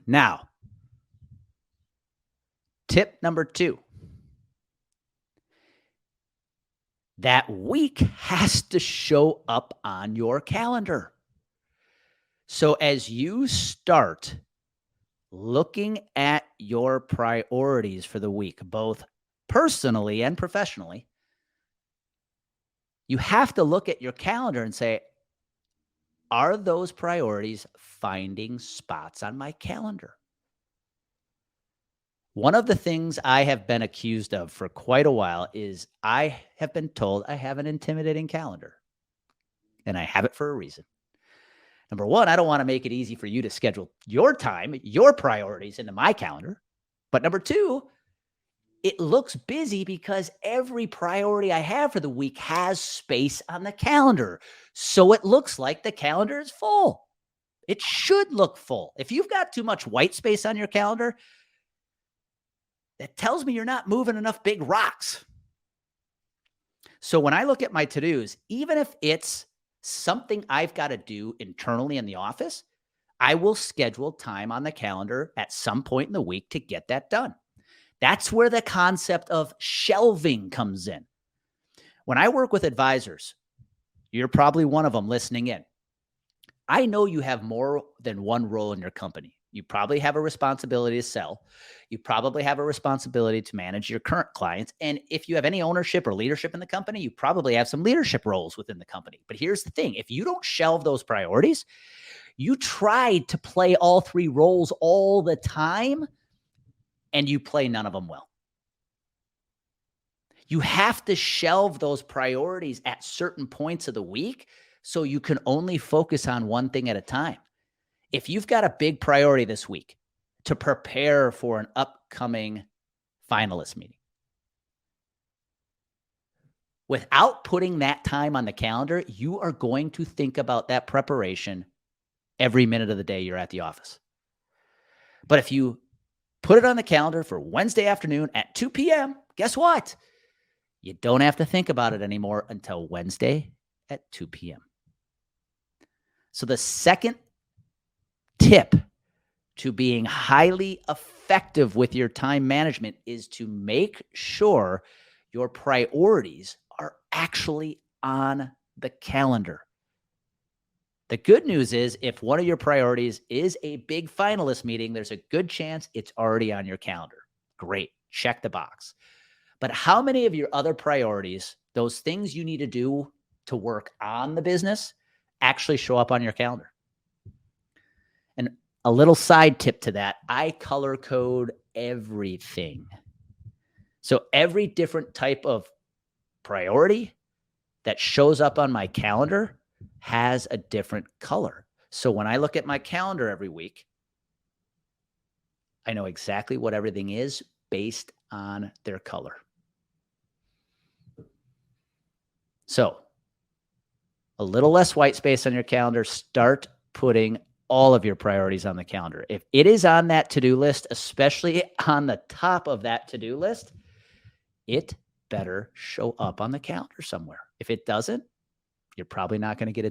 Now, tip number 2. That week has to show up on your calendar. So as you start looking at your priorities for the week, both personally and professionally, you have to look at your calendar and say, are those priorities finding spots on my calendar? One of the things I have been accused of for quite a while is I have been told I have an intimidating calendar, and I have it for a reason. Number one, I don't want to make it easy for you to schedule your time, your priorities into my calendar. But number two, it looks busy because every priority I have for the week has space on the calendar. So it looks like the calendar is full. It should look full. If you've got too much white space on your calendar, that tells me you're not moving enough big rocks. So when I look at my to-dos, even if it's something I've got to do internally in the office, I will schedule time on the calendar at some point in the week to get that done. That's where the concept of shelving comes in. When I work with advisors, you're probably one of them listening in. I know you have more than one role in your company. You probably have a responsibility to sell. You probably have a responsibility to manage your current clients. And if you have any ownership or leadership in the company, you probably have some leadership roles within the company. But here's the thing. If you don't shelve those priorities, you try to play all 3 roles all the time, and you play none of them well. You have to shelve those priorities at certain points of the week so you can only focus on one thing at a time. If you've got a big priority this week to prepare for an upcoming finalist meeting, without putting that time on the calendar, you are going to think about that preparation every minute of the day you're at the office. But if you put it on the calendar for Wednesday afternoon at 2 p.m., guess what? You don't have to think about it anymore until Wednesday at 2 p.m. So the second tip to being highly effective with your time management is to make sure your priorities are actually on the calendar. The good news is if one of your priorities is a big finalist meeting, there's a good chance it's already on your calendar. Great. Check the box. But how many of your other priorities, those things you need to do to work on the business, actually show up on your calendar? And a little side tip to that, I color code everything. So every different type of priority that shows up on my calendar has a different color. So when I look at my calendar every week, I know exactly what everything is based on their color. So a little less white space on your calendar. Start putting all of your priorities on the calendar. If it is on that to-do list, especially on the top of that to-do list, it better show up on the calendar somewhere. If it doesn't, you're probably not going to get it